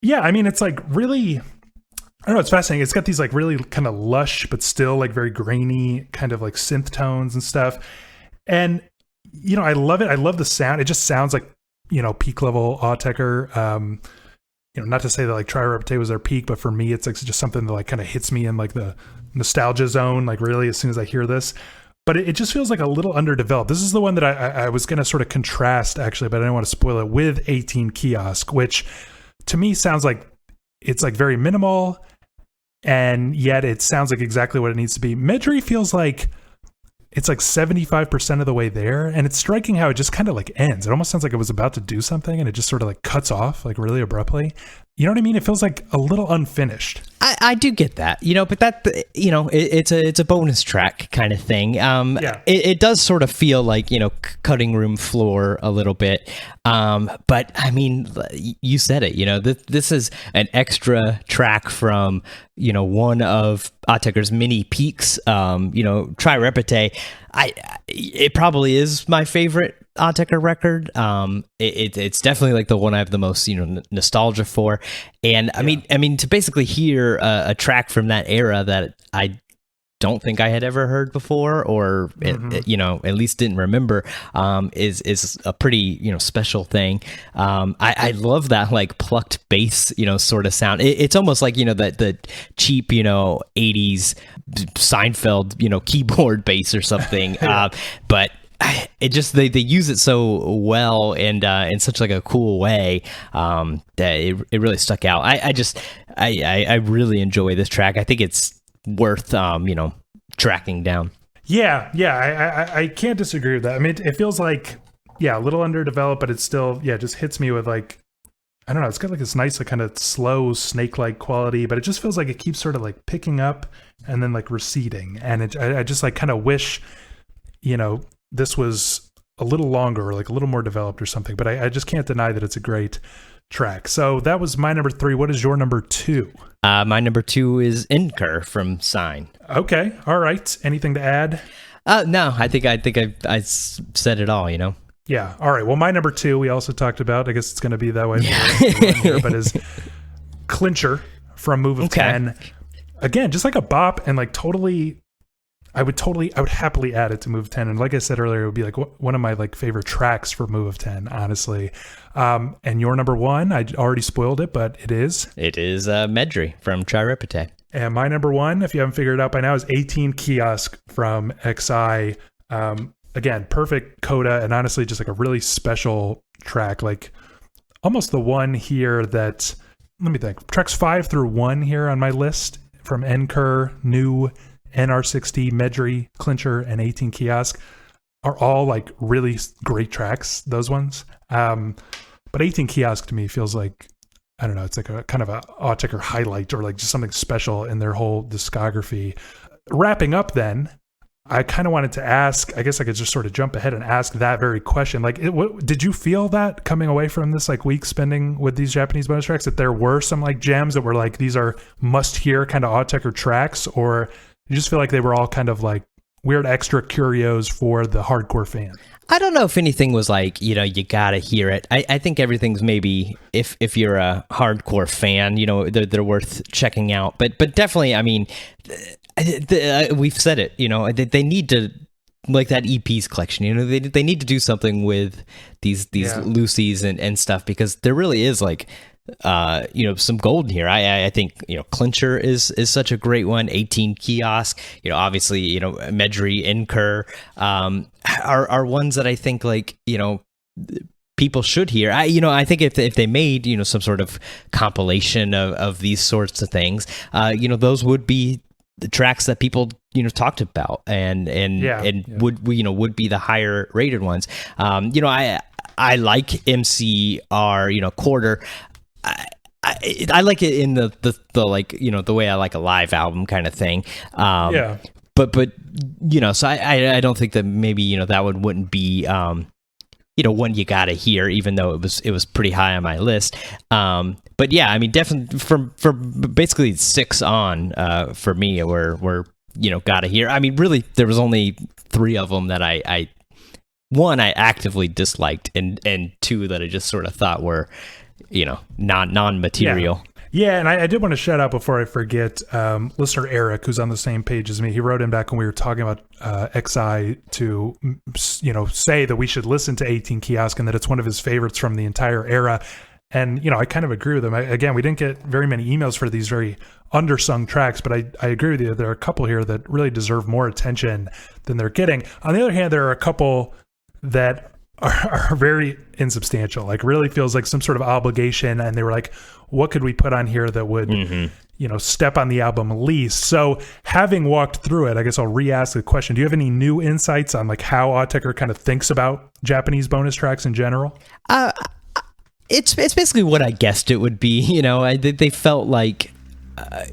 yeah, I mean, it's like really, I don't know, it's fascinating. It's got these like really kind of lush, but still like very grainy kind of like synth tones and stuff. And, I love it. I love the sound. It just sounds like, peak level Autechre. Not to say that like Tri Repete was their peak, but for me, it's like just something that like kind of hits me in like the nostalgia zone, like really as soon as I hear this. But it just feels like a little underdeveloped. This is the one that I was going to sort of contrast, actually, but I didn't want to spoil it, with 18 Kiosk, which to me sounds like it's like very minimal, and yet it sounds like exactly what it needs to be. Medri feels like it's like 75% of the way there, and it's striking how it just kind of like ends. It almost sounds like it was about to do something, and it just sort of like cuts off like really abruptly. You know what I mean? It feels like a little unfinished. I do get that, but that, it's a bonus track kind of thing. It does sort of feel like, cutting room floor a little bit. But I mean, you said it, this is an extra track from, one of Autechre's mini peaks. Tri Repete. It probably is my favorite Autechre record. It's definitely like the one I have the most nostalgia for, and I mean to basically hear a track from that era that I don't think I had ever heard before, or at least didn't remember, is a pretty special thing. I love that like plucked bass sort of sound. It's almost like that the cheap 80s Seinfeld keyboard bass or something. But it just they use it so well and in such like a cool way that it really stuck out. I really enjoy this track. I think it's worth tracking down. I can't disagree with that. I mean, it feels like a little underdeveloped, but it still just hits me with like, I don't know, it's got like this nice like kind of slow snake-like quality, but it just feels like it keeps sort of like picking up and then like receding, and I just like kind of wish this was a little longer or like a little more developed or something, but I just can't deny that it's a great track. So that was my number 3. What is your number 2? My number 2 is Incur from Sign. Okay. All right. Anything to add? No, I think I said it all, Yeah. All right. Well, my number 2, we also talked about, I guess it's going to be that way, here, but is Clincher from Move of 10. Again, just like a bop, and like I would happily add it to Move of 10. And like I said earlier, it would be like one of my like favorite tracks for Move of 10, honestly. And your number 1, I already spoiled it, but it is? It is Medri from Tri Repete. And my number 1, if you haven't figured it out by now, is 18 Kiosk from XI. Again, perfect coda, and honestly, just like a really special track. Like almost the one here that, let me think, tracks 5 through 1 here on my list from Encur, New, NR60, Medri, Clincher, and 18 Kiosk are all like really great tracks, those ones. But 18 Kiosk to me feels like, I don't know, it's like a kind of a Autechre highlight, or like just something special in their whole discography. Wrapping up then, I kind of wanted to ask, I guess I could just sort of jump ahead and ask that very question. Like, did you feel that coming away from this like week spending with these Japanese bonus tracks, that there were some like gems that were like, these are must-hear kind of Autechre tracks, or you just feel like they were all kind of like weird extra curios for the hardcore fan? I don't know if anything was like, you gotta hear it. I think everything's maybe, if you're a hardcore fan, they're worth checking out. But definitely, I mean, we've said it, they need to, like that EPs collection, they need to do something with these loosies and stuff, because there really is like, some gold here. I think, Clincher is such a great one. 18 Kiosk, obviously, Medri, Incur, are ones that I think like, people should hear. I think if they made, some sort of compilation of these sorts of things, those would be the tracks that people talked about and would be the higher rated ones. I like MCR, quarter. I like it in the like, the way I like a live album kind of thing. Yeah. But so I don't think that maybe, that one wouldn't be, one you gotta hear, even though it was pretty high on my list. But yeah, I mean, definitely from basically 6 on, for me, were gotta hear. I mean, really, there was only 3 of them that I actively disliked, and 2 that I just sort of thought were, non-material. Yeah, and I did want to shout out before I forget, listener Eric, who's on the same page as me. He wrote in back when we were talking about XI to, say that we should listen to 18 Kiosk and that it's one of his favorites from the entire era. And, I kind of agree with him. Again, we didn't get very many emails for these very undersung tracks, but I agree with you. There are a couple here that really deserve more attention than they're getting. On the other hand, there are a couple that are very insubstantial, like really feels like some sort of obligation, and they were like, what could we put on here that would step on the album least? So having walked through it, I guess I'll re-ask the question. Do you have any new insights on like how Autechre kind of thinks about Japanese bonus tracks in general? It's basically what I guessed it would be. They felt like,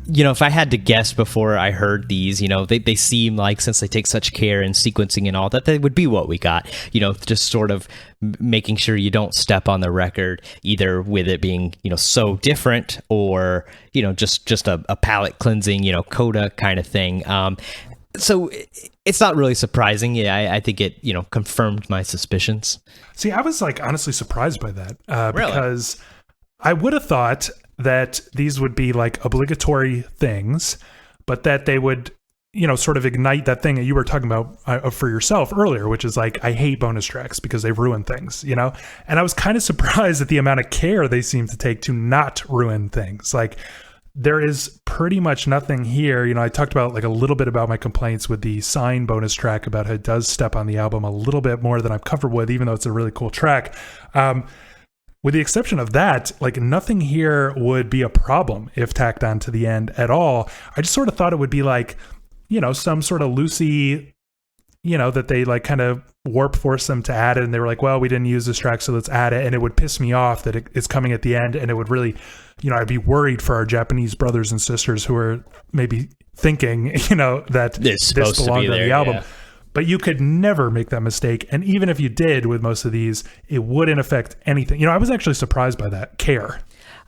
if I had to guess before I heard these, they seem like, since they take such care in sequencing and all that, they would be what we got, just sort of making sure you don't step on the record, either with it being, so different, or, just a palate cleansing, coda kind of thing. So it's not really surprising. Yeah, I think it, confirmed my suspicions. See, I was like honestly surprised by that, Really? because I would have thought that these would be like obligatory things, but that they would, sort of ignite that thing that you were talking about for yourself earlier, which is like, I hate bonus tracks because they ruin things, And I was kind of surprised at the amount of care they seem to take to not ruin things. Like, there is pretty much nothing here. I talked about like a little bit about my complaints with the Sign bonus track, about how it does step on the album a little bit more than I'm comfortable with, even though it's a really cool track. With the exception of that, like nothing here would be a problem if tacked on to the end at all. I just sort of thought it would be like, some sort of loosey, that they like kind of warp force them to add it. And they were like, well, we didn't use this track, so let's add it. And it would piss me off that it's coming at the end. And it would really, I'd be worried for our Japanese brothers and sisters who are maybe thinking, that this belonged on the album. Yeah. But you could never make that mistake. And even if you did with most of these, it wouldn't affect anything. I was actually surprised by that care.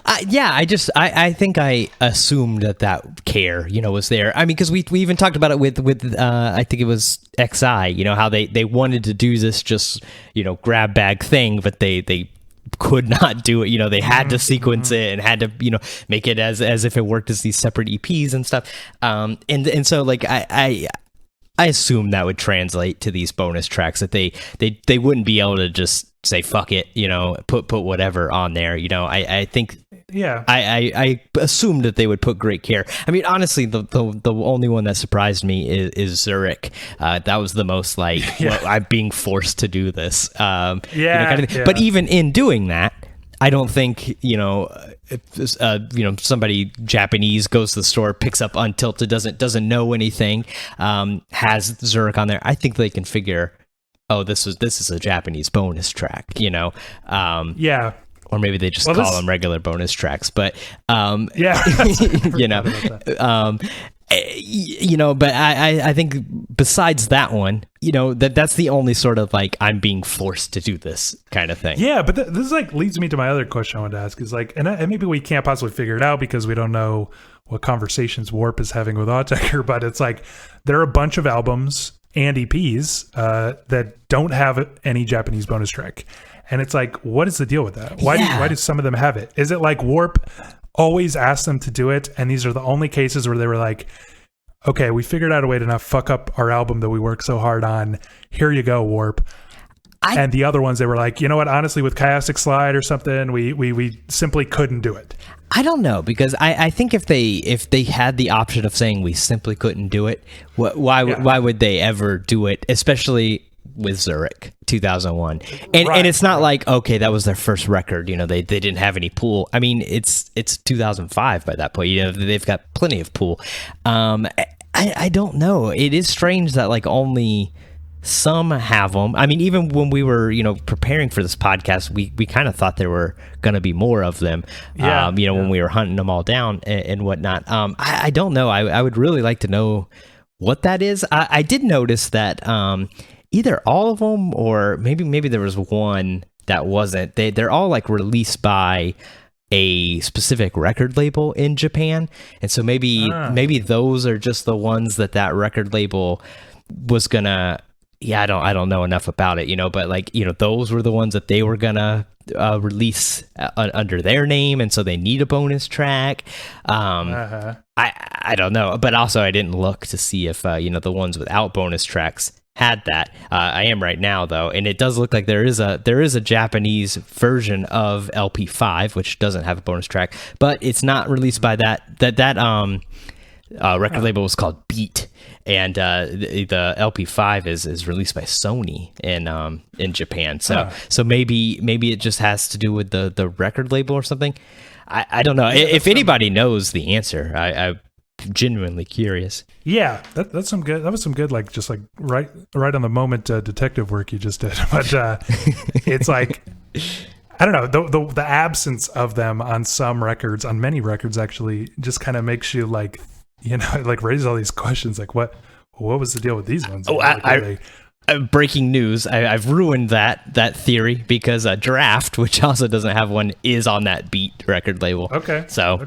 I think I assumed that care, was there. I mean, because we even talked about it with I think it was XI, how they wanted to do this just, grab bag thing, but they could not do it. They had to sequence it and had to, make it as if it worked as these separate EPs and stuff. And so like I assume that would translate to these bonus tracks, that they wouldn't be able to just say fuck it, put whatever on there. I think I assumed that they would put great care. I mean, honestly, the only one that surprised me is Zurich. That was the most like, well, I'm being forced to do this. Kind of thing. But even in doing that, I don't think, if somebody Japanese goes to the store, picks up Untilted, doesn't know anything, has Zurich on there. I think they can figure, oh, this is a Japanese bonus track, or maybe they just call them regular bonus tracks. But but I think besides that one, that's the only sort of like, I'm being forced to do this kind of thing. Yeah, but this like leads me to my other question I wanted to ask is like, and maybe we can't possibly figure it out because we don't know what conversations Warp is having with Autechre, but it's like there are a bunch of albums and EPs that don't have any Japanese bonus track. And it's like, what is the deal with that? Why do some of them have it? Is it like Warp always asked them to do it, and these are the only cases where they were like, okay, we figured out a way to not fuck up our album that we worked so hard on. Here you go, Warp. And the other ones, they were like, you know what? Honestly, with Chiastic Slide or something, we simply couldn't do it. I don't know, because I think if they had the option of saying we simply couldn't do it, why would they ever do it? Especially with Zurich 2001, and it's not like, okay, that was their first record, they didn't have any pool. I mean, it's 2005 by that point, they've got plenty of pool. I don't know, it is strange that like only some have them. I mean, even when we were, preparing for this podcast, we kind of thought there were going to be more of them, when we were hunting them all down and whatnot. I don't know. I would really like to know what that is. I did notice that either all of them or maybe there was one that wasn't. They're all like released by a specific record label in Japan, and so maybe those are just the ones that record label was gonna. Yeah, I don't know enough about it, but like those were the ones that they were gonna release under their name, and so they need a bonus track. I don't know, but also I didn't look to see if the ones without bonus tracks had that. I am right now though, and it does look like there is a Japanese version of LP5 which doesn't have a bonus track, but it's not released by that record label was called Beat, and the LP5 is released by Sony in Japan. So maybe it just has to do with the record label or something. I don't know. If anybody knows the answer, I'm genuinely curious. Yeah, that's some good. That was some good, like just like right on the moment detective work you just did. But it's like I don't know, the absence of them on some records, on many records actually, just kind of makes you like like raise all these questions like what was the deal with these ones? Breaking news! I've ruined that theory because Draft, which also doesn't have one, is on that Beat record label. Okay. All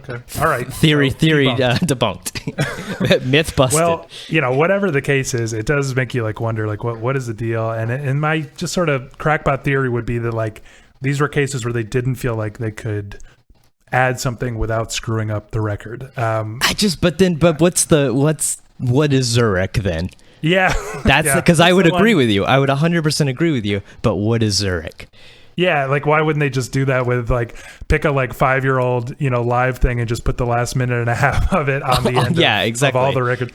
right. Theory debunked. Myth busted. Well, whatever the case is, it does make you like wonder like what is the deal? And my just sort of crackpot theory would be that like these were cases where they didn't feel like they could add something without screwing up the record. What is Zurich then? Yeah, that's because I would agree with you. I would 100% agree with you. But what is Zurich? Yeah, like why wouldn't they just do that with like pick a like 5-year-old live thing and just put the last minute and a half of it on the end of all the records?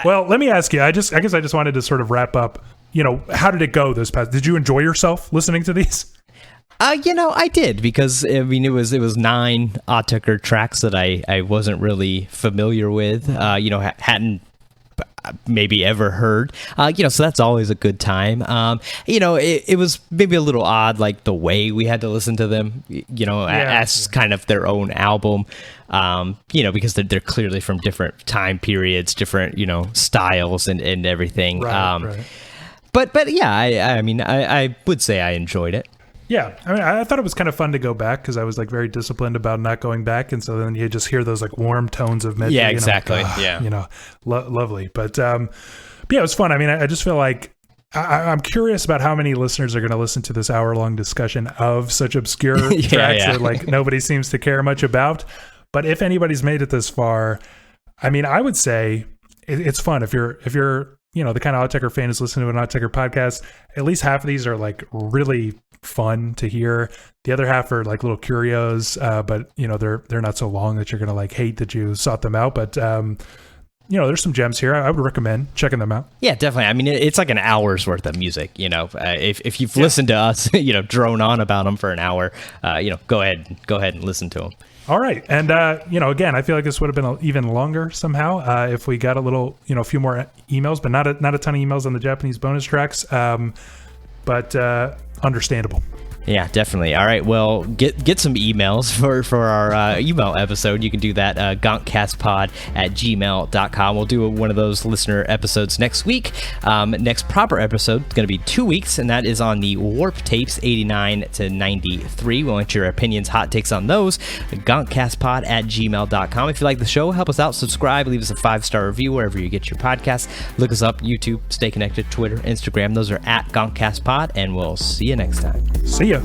Well, let me ask you. I guess I just wanted to sort of wrap up. How did it go this past? Did you enjoy yourself listening to these? I did, because it was 9 Autechre tracks that I wasn't really familiar with. Hadn't maybe ever heard. So that's always a good time. It was maybe a little odd, like the way we had to listen to them. As kind of their own album. Because they're clearly from different time periods, different styles and everything. Right. But yeah, I would say I enjoyed it. Yeah, I thought it was kind of fun to go back because I was like very disciplined about not going back, and so then you just hear those like warm tones of Medley. Yeah, exactly. Lovely. But yeah, it was fun. I just feel like I'm curious about how many listeners are going to listen to this hour-long discussion of such obscure tracks that like nobody seems to care much about. But if anybody's made it this far, I would say it's fun if you're the kind of Autechre fan who's listening to an Autechre podcast. At least half of these are like really fun to hear. The other half are like little curios, but they're not so long that you're gonna like hate that you sought them out. But there's some gems here. I would recommend checking them out. Yeah, definitely. It's like an hour's worth of music. If you've listened to us, drone on about them for an hour, go ahead and listen to them. All right. And, again, I feel like this would have been even longer somehow if we got a few more emails, but not a ton of emails on the Japanese bonus tracks. But understandable. Yeah, definitely. All right. Well, get some emails for our email episode. You can do that, GONKCastPod@gmail.com. We'll do one of those listener episodes next week. Next proper episode is going to be 2 weeks, and that is on the Warp Tapes 89 to 93. We want your opinions, hot takes on those. GONKCastPod@gmail.com. If you like the show, help us out. Subscribe. Leave us a 5-star review wherever you get your podcasts. Look us up, YouTube, Stay Connected, Twitter, Instagram. Those are @GONKCastPod, and we'll see you next time. See ya.